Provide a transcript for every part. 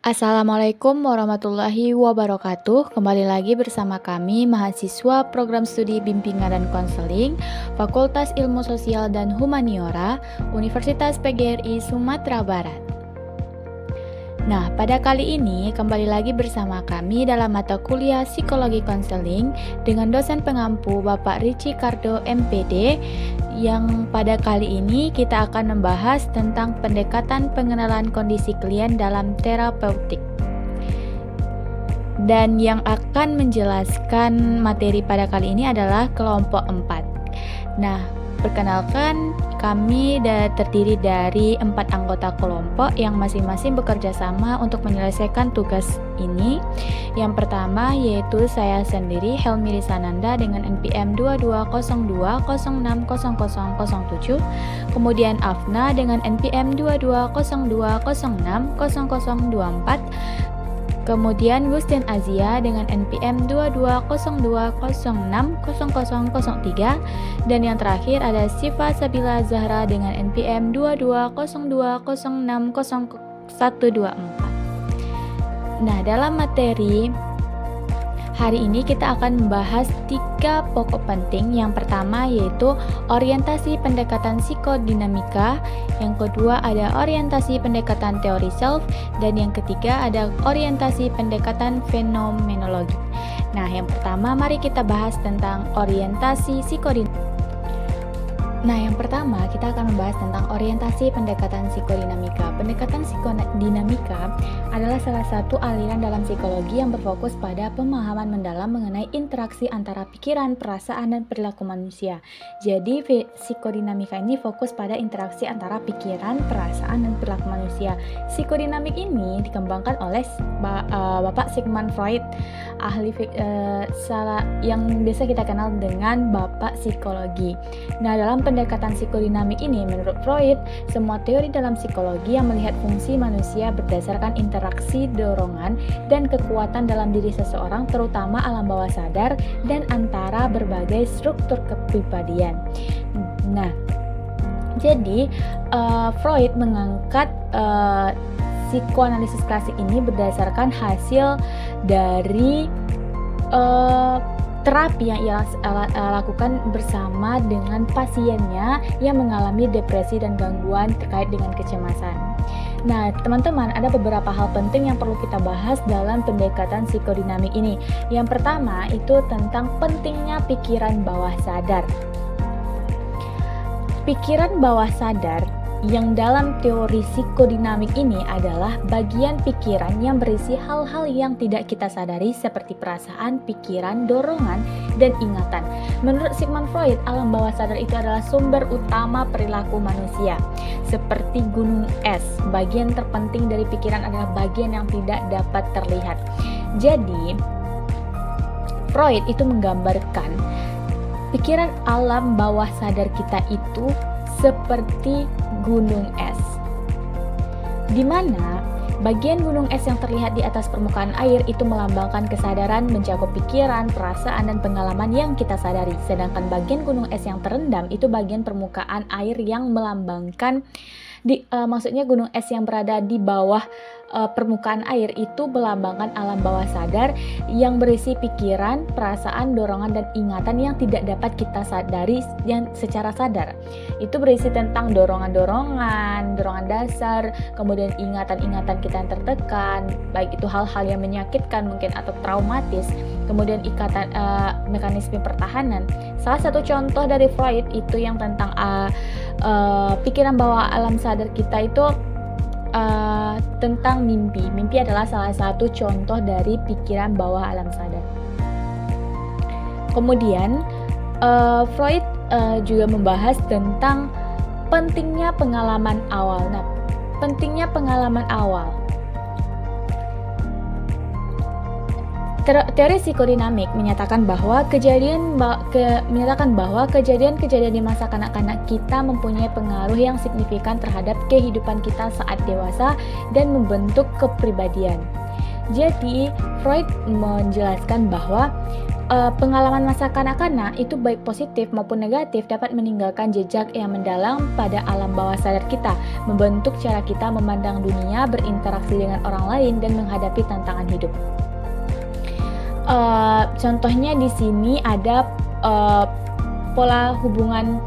Assalamualaikum warahmatullahi wabarakatuh. Kembali lagi bersama kami mahasiswa program studi bimbingan dan konseling Fakultas Ilmu Sosial dan Humaniora Universitas PGRI Sumatera Barat. Nah, pada kali ini kembali lagi bersama kami dalam mata kuliah Psikologi Konseling dengan dosen pengampu Bapak Richie Cardo MPD, yang pada kali ini kita akan membahas tentang pendekatan pengenalan kondisi klien dalam terapeutik. Dan yang akan menjelaskan materi pada kali ini adalah kelompok 4. Nah, perkenalkan, kami terdiri dari 4 anggota kelompok yang masing-masing bekerja sama untuk menyelesaikan tugas ini. Yang pertama yaitu saya sendiri, Helmi Risananda, dengan NPM 2202060007. Kemudian Afna dengan NPM 2202060024. Kemudian Gustin Azia dengan NPM 2202060003, dan yang terakhir ada Siva Sabila Zahra dengan NPM 2202060124. Nah, dalam materi hari ini kita akan membahas 3 pokok penting. Yang pertama yaitu orientasi pendekatan psikodinamika, yang kedua ada orientasi pendekatan teori self, dan yang ketiga ada orientasi pendekatan fenomenologi. Nah, yang pertama mari kita bahas tentang orientasi psikodinamika. Nah, yang pertama kita akan membahas tentang orientasi pendekatan psikodinamika. Pendekatan psikodinamika adalah salah satu aliran dalam psikologi yang berfokus pada pemahaman mendalam mengenai interaksi antara pikiran, perasaan, dan perilaku manusia. Jadi, psikodinamika ini fokus pada interaksi antara pikiran, perasaan, dan perilaku manusia. Psikodinamik ini dikembangkan oleh Bapak Sigmund Freud, ahli yang biasa kita kenal dengan Bapak Psikologi. Nah, dalam pendekatan psikodinamik ini, menurut Freud, semua teori dalam psikologi yang melihat fungsi manusia berdasarkan interaksi dorongan dan kekuatan dalam diri seseorang, terutama alam bawah sadar dan antara berbagai struktur kepribadian. Nah, jadi Freud mengangkat psikoanalisis klasik ini berdasarkan hasil dari terapi yang ia lakukan bersama dengan pasiennya yang mengalami depresi dan gangguan terkait dengan kecemasan. Nah, teman-teman, ada beberapa hal penting yang perlu kita bahas dalam pendekatan psikodinamik ini. Yang pertama itu tentang pentingnya pikiran bawah sadar. Pikiran bawah sadar yang dalam teori psikodinamik ini adalah bagian pikiran yang berisi hal-hal yang tidak kita sadari seperti perasaan, pikiran, dorongan, dan ingatan. Menurut Sigmund Freud, alam bawah sadar itu adalah sumber utama perilaku manusia. Seperti gunung es, bagian terpenting dari pikiran adalah bagian yang tidak dapat terlihat. Jadi, Freud itu menggambarkan pikiran alam bawah sadar kita itu seperti gunung es, di mana bagian gunung es yang terlihat di atas permukaan air itu melambangkan kesadaran mencakup pikiran, perasaan, dan pengalaman yang kita sadari. Sedangkan bagian gunung es yang terendam itu bagian permukaan air yang melambangkan maksudnya gunung es yang berada di bawah permukaan air itu melambangkan alam bawah sadar yang berisi pikiran, perasaan, dorongan, dan ingatan yang tidak dapat kita sadari yang secara sadar. Itu berisi tentang dorongan dasar, kemudian ingatan-ingatan kita yang tertekan, baik itu hal-hal yang menyakitkan mungkin atau traumatis, kemudian ikatan mekanisme pertahanan. Salah satu contoh dari Freud itu yang tentang pikiran bawah alam sadar kita itu tentang mimpi. Mimpi adalah salah satu contoh dari pikiran bawah alam sadar. Kemudian Freud juga membahas tentang pentingnya pengalaman awal. Nah, pentingnya pengalaman awal. Teori psikodinamik menyatakan bahwa kejadian di masa kanak-kanak kita mempunyai pengaruh yang signifikan terhadap kehidupan kita saat dewasa dan membentuk kepribadian. Jadi, Freud menjelaskan bahwa Pengalaman masa kanak-kanak itu baik positif maupun negatif dapat meninggalkan jejak yang mendalam pada alam bawah sadar kita, membentuk cara kita memandang dunia, berinteraksi dengan orang lain, dan menghadapi tantangan hidup. Contohnya di sini ada pola hubungan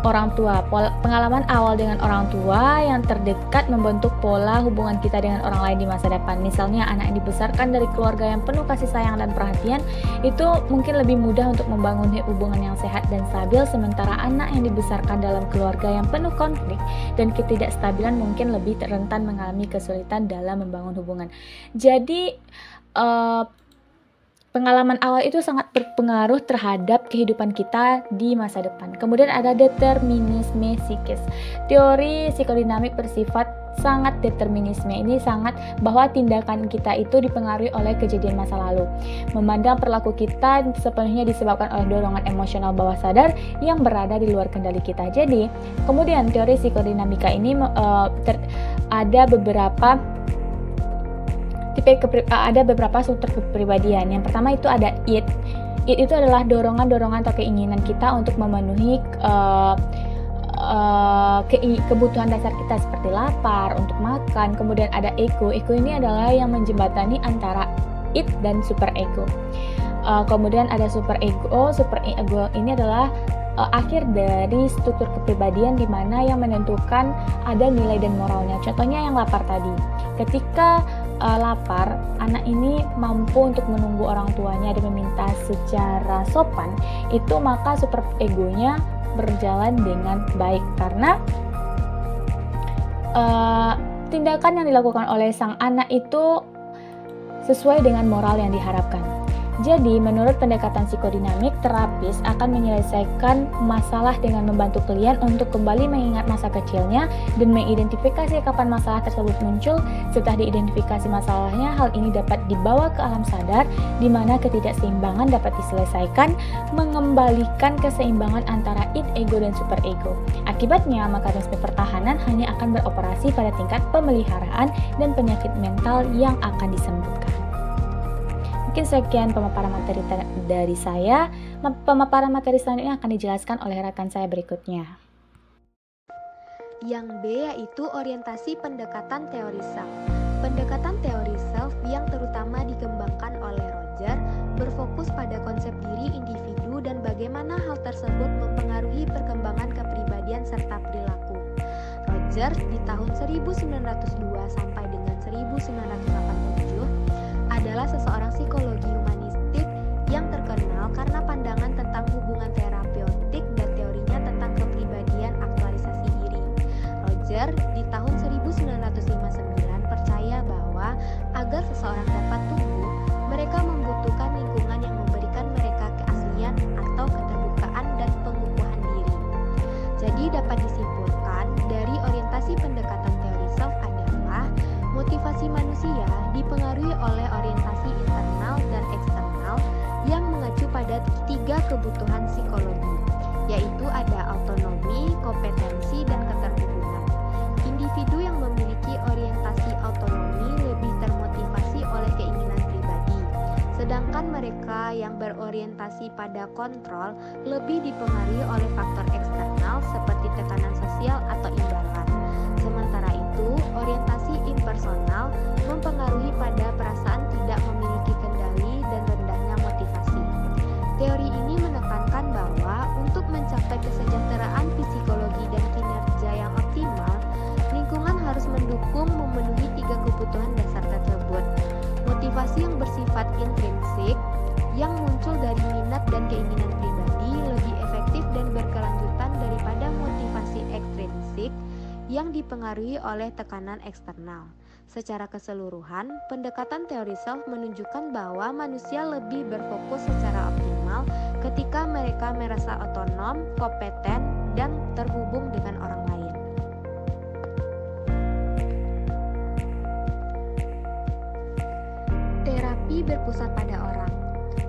orang tua, pengalaman awal dengan orang tua yang terdekat membentuk pola hubungan kita dengan orang lain di masa depan. Misalnya anak yang dibesarkan dari keluarga yang penuh kasih sayang dan perhatian, itu mungkin lebih mudah untuk membangun hubungan yang sehat dan stabil, sementara anak yang dibesarkan dalam keluarga yang penuh konflik dan ketidakstabilan mungkin lebih rentan mengalami kesulitan dalam membangun hubungan. Jadi pengalaman awal itu sangat berpengaruh terhadap kehidupan kita di masa depan. Kemudian ada determinisme psikis. Teori psikodinamik bersifat sangat determinisme. Ini sangat bahwa tindakan kita itu dipengaruhi oleh kejadian masa lalu. Memandang perilaku kita sepenuhnya disebabkan oleh dorongan emosional bawah sadar yang berada di luar kendali kita. Jadi, kemudian teori psikodinamika ini ada beberapa struktur kepribadian. Yang pertama itu ada id. Id itu adalah dorongan-dorongan atau keinginan kita untuk memenuhi kebutuhan dasar kita seperti lapar, untuk makan. Kemudian ada ego. Ego ini adalah yang menjembatani antara id dan super ego. Kemudian ada super ego. Super ego ini adalah akhir dari struktur kepribadian di mana yang menentukan ada nilai dan moralnya. Contohnya yang lapar tadi. Ketika lapar, anak ini mampu untuk menunggu orang tuanya dan meminta secara sopan, itu maka super egonya berjalan dengan baik karena tindakan yang dilakukan oleh sang anak itu sesuai dengan moral yang diharapkan. Jadi, menurut pendekatan psikodinamik, terapis akan menyelesaikan masalah dengan membantu klien untuk kembali mengingat masa kecilnya dan mengidentifikasi kapan masalah tersebut muncul. Setelah diidentifikasi masalahnya, hal ini dapat dibawa ke alam sadar, di mana ketidakseimbangan dapat diselesaikan, mengembalikan keseimbangan antara id, ego, dan super ego. Akibatnya, mekanisme pertahanan hanya akan beroperasi pada tingkat pemeliharaan dan penyakit mental yang akan disembuhkan. Mungkin sekian pemaparan materi dari saya. Pemaparan materi selanjutnya akan dijelaskan oleh rekan saya berikutnya. Yang B yaitu orientasi pendekatan teori self. Pendekatan teori self yang terutama dikembangkan oleh Roger berfokus pada konsep diri individu dan bagaimana hal tersebut mempengaruhi perkembangan kepribadian serta perilaku. Roger di tahun 1902 sampai dengan 1987 adalah seseorang psikologi humanistik yang terkenal karena pandangan tentang hubungan terapeutik dan teorinya tentang kepribadian aktualisasi diri. Roger di tahun 1959 percaya bahwa agar seseorang dapat tumbuh, mereka membutuhkan lingkungan yang memberikan mereka keaslian atau keterbukaan dan pengukuhan diri. Jadi dapat disimpulkan dari orientasi pendekatan teori self adalah motivasi manusia dipengaruhi oleh orientasi internal dan eksternal yang mengacu pada 3 kebutuhan psikologi, yaitu ada autonomi, kompetensi, dan keterhubungan. Individu yang memiliki orientasi autonomi lebih termotivasi oleh keinginan pribadi, sedangkan mereka yang berorientasi pada kontrol lebih dipengaruhi oleh faktor eksternal seperti tekanan sosial atau imbalan. Sementara itu, orientasi impersonal mempengaruhi pada perasaan tidak memiliki kendali dan rendahnya motivasi. Teori ini menekankan bahwa untuk mencapai kesejahteraan psikologi dan kinerja yang optimal, lingkungan harus mendukung memenuhi 3 kebutuhan dasar tersebut. Motivasi yang bersifat intrinsik, yang muncul dari minat dan keinginan pribadi, lebih efektif dan berkelanjutan daripada motivasi ekstrinsik yang dipengaruhi oleh tekanan eksternal. Secara keseluruhan, pendekatan teori self menunjukkan bahwa manusia lebih berfokus secara optimal ketika mereka merasa otonom, kompeten, dan terhubung dengan orang lain. Terapi berpusat pada orang.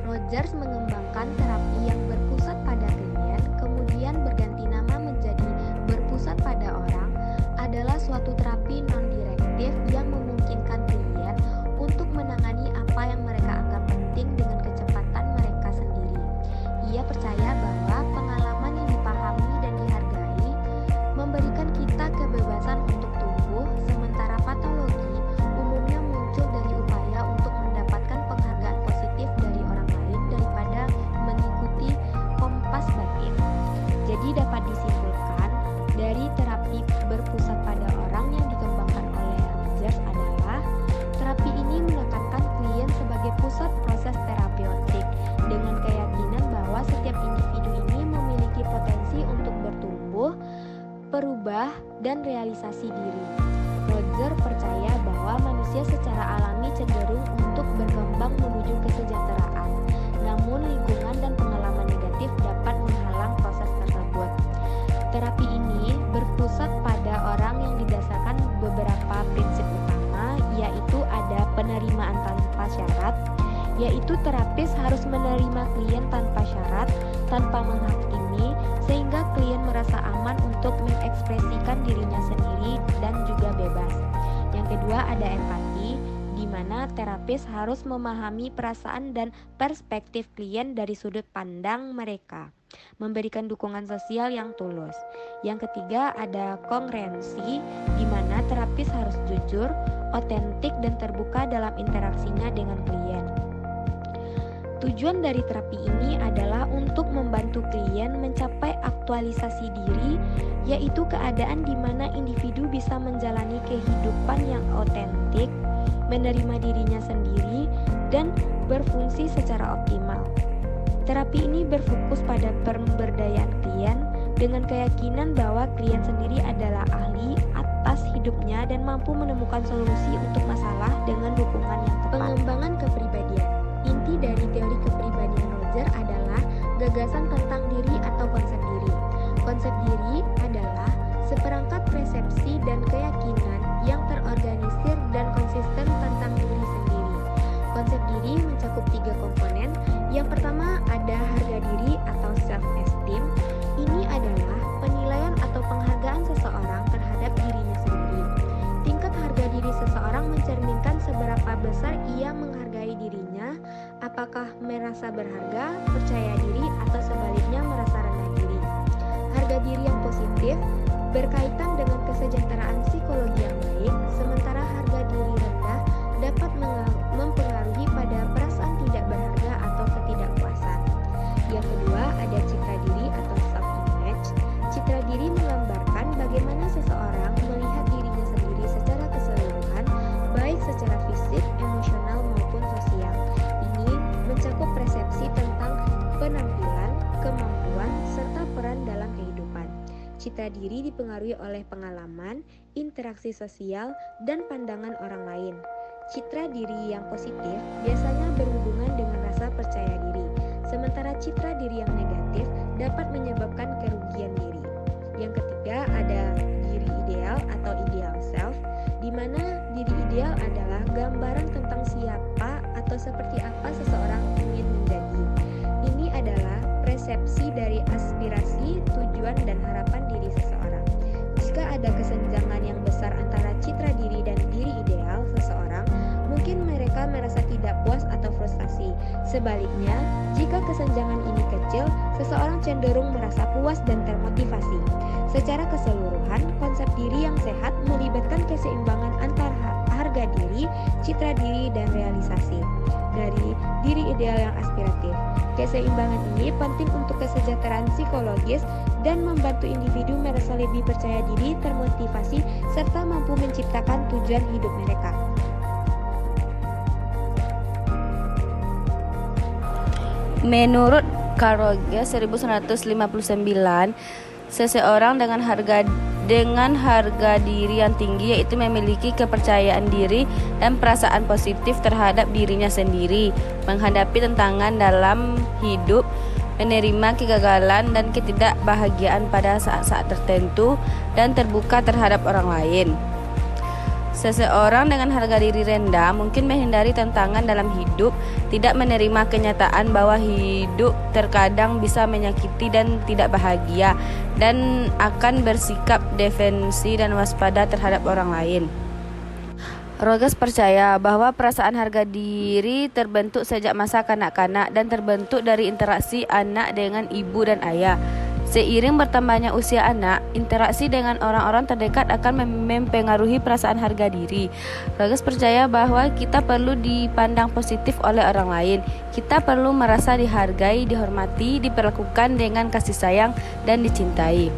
Rogers mengembangkan terapi yang berpusat pada klien, kemudian berganti nama menjadi berpusat pada orang, adalah suatu terapi non-direktif yang memungkinkan klien untuk menangani apa yang mereka anggap penting dengan kecepatan mereka sendiri. yaitu terapis harus menerima klien tanpa syarat, tanpa menghakimi, sehingga klien merasa aman untuk mengekspresikan dirinya sendiri dan juga bebas. Yang kedua ada empati, di mana terapis harus memahami perasaan dan perspektif klien dari sudut pandang mereka, memberikan dukungan sosial yang tulus. Yang ketiga ada kongruensi, di mana terapis harus jujur, otentik dan terbuka dalam interaksinya dengan klien. Tujuan dari terapi ini adalah untuk membantu klien mencapai aktualisasi diri, yaitu keadaan di mana individu bisa menjalani kehidupan yang otentik, menerima dirinya sendiri, dan berfungsi secara optimal. Terapi ini berfokus pada pemberdayaan klien dengan keyakinan bahwa klien sendiri adalah ahli atas hidupnya dan mampu menemukan solusi untuk masalah dengan dukungan yang tepat. Pengembangan kepribadian. Inti dari teori kepribadian Roger adalah gagasan tentang diri atau konsep diri. Konsep diri adalah seperangkat persepsi dan keyakinan yang terorganisir dan konsisten tentang diri sendiri. Konsep diri mencakup 3 komponen. Yang pertama ada harga diri atau self-esteem. Ini adalah penilaian atau penghargaan seseorang terhadap dirinya sendiri. Tingkat harga diri seseorang mencerminkan seberapa besar ia menghargai dirinya, apakah merasa berharga, percaya diri, atau sebaliknya merasa rendah diri. Harga diri yang positif berkaitan dengan kesejahteraan psikologi yang baik, sementara harga diri rendah dapat mempengaruhi pada perasaan tidak berharga atau ketidakpuasan. Yang kedua ada citra diri atau self-image. Citra diri menggambarkan bagaimana seseorang melihat dirinya sendiri secara keseluruhan, baik secara fisik, emosional maupun sosial. Ini mencakup persepsi tentang penampilan, kemampuan, serta peran dalam kehidupan. Citra diri dipengaruhi oleh pengalaman, interaksi sosial, dan pandangan orang lain. Citra diri yang positif biasanya berhubungan dengan rasa percaya diri, sementara citra diri yang negatif dapat menyebabkan kerugian diri. Yang ketiga ada diri ideal atau ideal self, di mana diri ideal adalah gambaran tentang siapa atau seperti apa seseorang ingin menjadi. Ini adalah persepsi dari aspirasi, tujuan, dan harapan diri seseorang. Jika ada kesenjangan yang besar antara citra diri dan diri ideal seseorang, mungkin mereka merasa tidak puas atau frustasi. Sebaliknya, jika kesenjangan ini kecil, seseorang cenderung merasa puas dan termotivasi. Secara keseluruhan, konsep diri yang sehat melibatkan keseimbangan antara harga diri, citra diri, dan realisasi dari diri ideal yang aspiratif. Keseimbangan ini penting untuk kesejahteraan psikologis dan membantu individu merasa lebih percaya diri, termotivasi, serta mampu menciptakan tujuan hidup mereka. Menurut Carl Rogers 1959, seseorang dengan harga diri yang tinggi yaitu memiliki kepercayaan diri dan perasaan positif terhadap dirinya sendiri, menghadapi tantangan dalam hidup, menerima kegagalan dan ketidakbahagiaan pada saat-saat tertentu, dan terbuka terhadap orang lain. Seseorang dengan harga diri rendah mungkin menghindari tantangan dalam hidup, tidak menerima kenyataan bahwa hidup terkadang bisa menyakiti dan tidak bahagia, dan akan bersikap defensi dan waspada terhadap orang lain. Rogers percaya bahwa perasaan harga diri terbentuk sejak masa kanak-kanak dan terbentuk dari interaksi anak dengan ibu dan ayah. Seiring bertambahnya usia anak, interaksi dengan orang-orang terdekat akan mempengaruhi perasaan harga diri. Rogers percaya bahwa kita perlu dipandang positif oleh orang lain. Kita perlu merasa dihargai, dihormati, diperlakukan dengan kasih sayang, dan dicintai.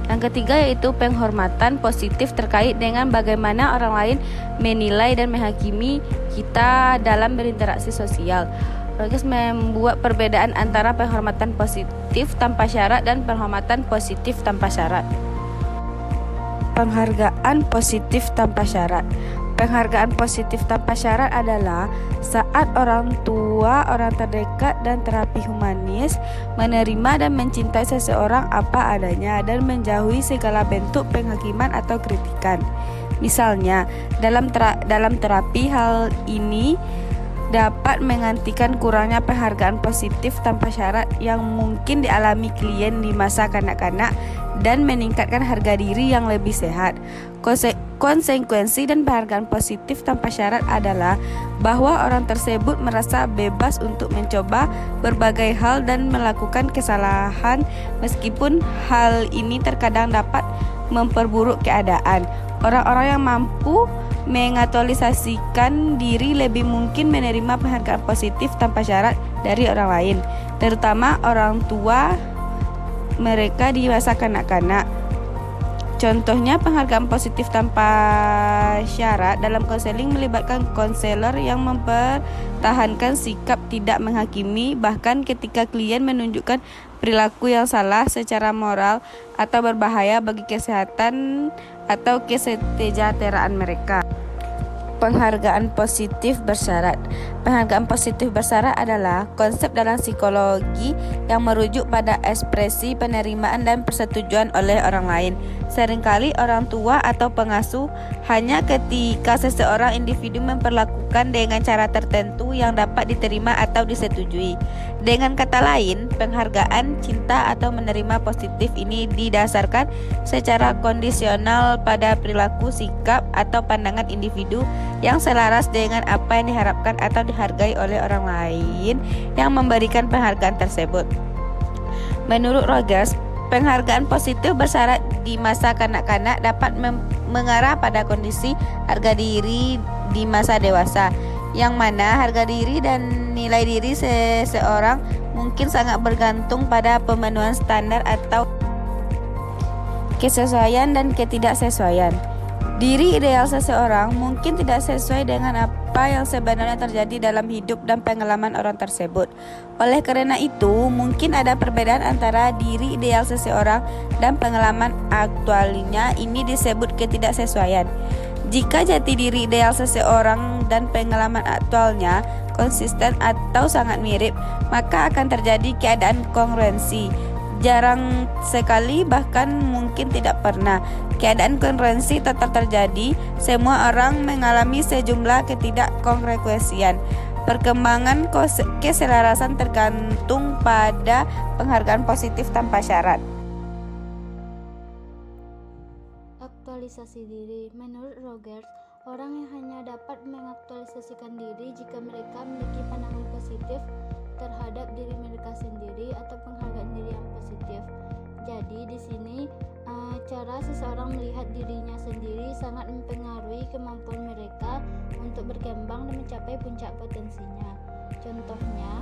Yang ketiga yaitu penghormatan positif terkait dengan bagaimana orang lain menilai dan menghakimi kita dalam berinteraksi sosial. Rogers membuat perbedaan antara penghormatan positif tanpa syarat dan penghormatan positif tanpa syarat. Penghargaan positif tanpa syarat. Penghargaan positif tanpa syarat adalah saat orang tua, orang terdekat, dan terapi humanis menerima dan mencintai seseorang apa adanya dan menjauhi segala bentuk penghakiman atau kritikan. Misalnya, dalam terapi hal ini dapat menggantikan kurangnya penghargaan positif tanpa syarat yang mungkin dialami klien di masa kanak-kanak dan meningkatkan harga diri yang lebih sehat. Konsekuensi dan penghargaan positif tanpa syarat adalah bahwa orang tersebut merasa bebas untuk mencoba berbagai hal dan melakukan kesalahan meskipun hal ini terkadang dapat memperburuk keadaan. Orang-orang yang mampu mengaktualisasikan diri lebih mungkin menerima penghargaan positif tanpa syarat dari orang lain, terutama orang tua mereka di masa kanak-kanak. Contohnya, penghargaan positif tanpa syarat dalam konseling melibatkan konselor yang mempertahankan sikap tidak menghakimi bahkan ketika klien menunjukkan perilaku yang salah secara moral atau berbahaya bagi kesehatan atau kesejahteraan mereka. Penghargaan positif bersyarat. Penghargaan positif bersyarat adalah konsep dalam psikologi yang merujuk pada ekspresi penerimaan dan persetujuan oleh orang lain. Seringkali orang tua atau pengasuh hanya ketika seseorang individu memperlakukan dengan cara tertentu yang dapat diterima atau disetujui. Dengan kata lain, penghargaan, cinta atau menerima positif ini didasarkan secara kondisional pada perilaku, sikap, atau pandangan individu yang selaras dengan apa yang diharapkan atau dihargai oleh orang lain yang memberikan penghargaan tersebut. Menurut Rogers, penghargaan positif bersyarat di masa kanak-kanak dapat mengarah pada kondisi harga diri di masa dewasa, yang mana harga diri dan nilai diri seseorang mungkin sangat bergantung pada pemenuhan standar atau kesesuaian dan ketidaksesuaian. Diri ideal seseorang mungkin tidak sesuai dengan apa yang sebenarnya terjadi dalam hidup dan pengalaman orang tersebut. Oleh karena itu, mungkin ada perbedaan antara diri ideal seseorang dan pengalaman aktualnya. Ini disebut ketidaksesuaian. Jika jati diri ideal seseorang dan pengalaman aktualnya konsisten atau sangat mirip, maka akan terjadi keadaan kongruensi. Jarang sekali, bahkan mungkin tidak pernah, keadaan kongruensi tetap terjadi. Semua orang mengalami sejumlah ketidakkongruensian. Perkembangan keselarasan tergantung pada penghargaan positif tanpa syarat. Aktualisasi diri. Menurut Rogers, orang yang hanya dapat mengaktualisasikan diri jika mereka memiliki pandangan positif terhadap diri mereka sendiri atau penghargaan diri yang positif. Jadi di sini cara seseorang melihat dirinya sendiri sangat mempengaruhi kemampuan mereka untuk berkembang dan mencapai puncak potensinya. Contohnya,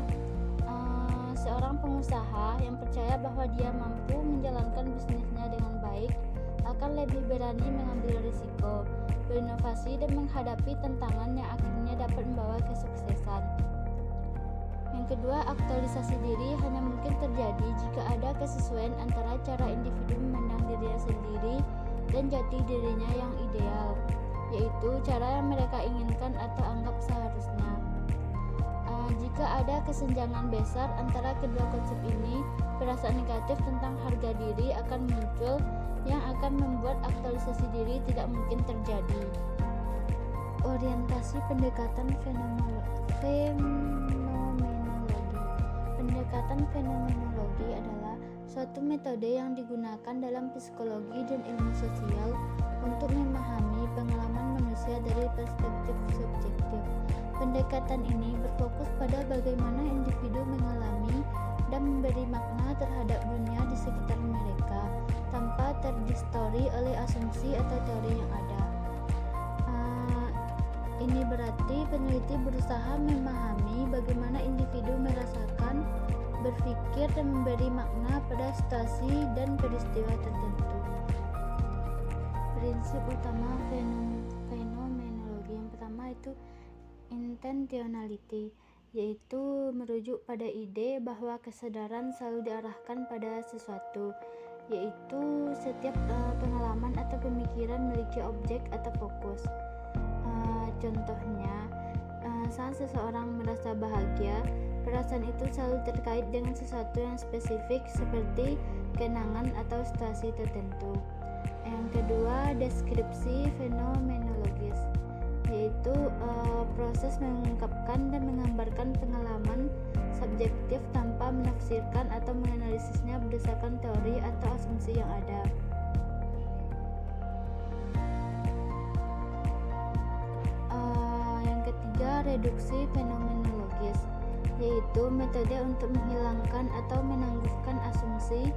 seorang pengusaha yang percaya bahwa dia mampu menjalankan bisnisnya dengan baik akan lebih berani mengambil risiko, berinovasi, dan menghadapi tantangan yang akhirnya dapat membawa kesuksesan. Yang kedua, aktualisasi diri hanya mungkin terjadi jika ada kesesuaian antara cara individu memandang dirinya sendiri dan jati dirinya yang ideal, yaitu cara yang mereka inginkan atau anggap seharusnya. Jika ada kesenjangan besar antara kedua konsep ini, perasaan negatif tentang harga diri akan muncul yang akan membuat aktualisasi diri tidak mungkin terjadi. Orientasi pendekatan fenomenologi. Pendekatan fenomenologi adalah suatu metode yang digunakan dalam psikologi dan ilmu sosial untuk memahami pengalaman manusia dari perspektif subjektif. Pendekatan ini berfokus pada bagaimana individu mengalami dan memberi makna terhadap dunia di sekitar mereka tanpa terdistorsi oleh asumsi atau teori yang ada. Ini berarti peneliti berusaha memahami bagaimana individu merasakan, berpikir, dan memberi makna pada situasi dan peristiwa tertentu. Prinsip utama fenomenologi yang pertama itu intentionality, yaitu merujuk pada ide bahwa kesadaran selalu diarahkan pada sesuatu, yaitu setiap pengalaman atau pemikiran memiliki objek atau fokus. Contohnya, saat seseorang merasa bahagia, perasaan itu selalu terkait dengan sesuatu yang spesifik seperti kenangan atau situasi tertentu. Yang kedua, deskripsi fenomenologis, yaitu berproses mengungkapkan dan menggambarkan pengalaman subjektif tanpa menafsirkan atau menganalisisnya berdasarkan teori atau asumsi yang ada. Yang ketiga, reduksi fenomenologis, yaitu metode untuk menghilangkan atau menangguhkan asumsi,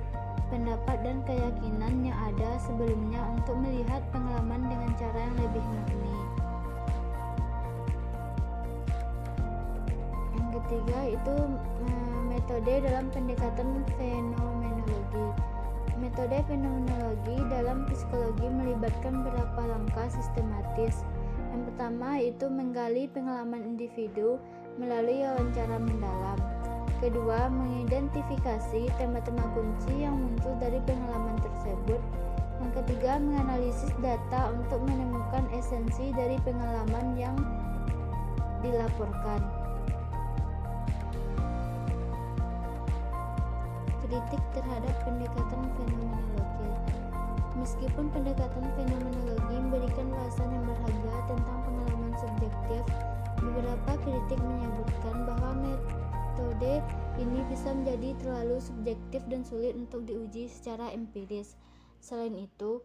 pendapat dan keyakinan yang ada sebelumnya untuk melihat pengalaman dengan cara yang lebih murni. Yang ketiga itu metode dalam pendekatan fenomenologi. Metode fenomenologi dalam psikologi melibatkan beberapa langkah sistematis. Yang pertama itu menggali pengalaman individu melalui wawancara mendalam. Kedua, mengidentifikasi tema-tema kunci yang muncul dari pengalaman tersebut. Yang ketiga, menganalisis data untuk menemukan esensi dari pengalaman yang dilaporkan. Kritik terhadap pendekatan fenomenologi. Meskipun pendekatan fenomenologi memberikan wawasan yang berharga tentang pengalaman subjektif, beberapa kritik menyebutkan bahwa metode ini bisa menjadi terlalu subjektif dan sulit untuk diuji secara empiris. Selain itu,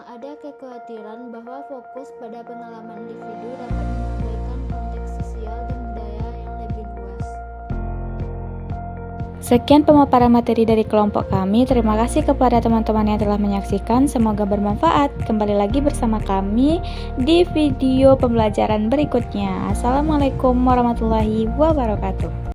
ada kekhawatiran bahwa fokus pada pengalaman individu dapat mengabaikan konteks sosial dan budaya yang lebih luas. Sekian pemaparan materi dari kelompok kami. Terima kasih kepada teman-teman yang telah menyaksikan. Semoga bermanfaat. Kembali lagi bersama kami di video pembelajaran berikutnya. Assalamualaikum warahmatullahi wabarakatuh.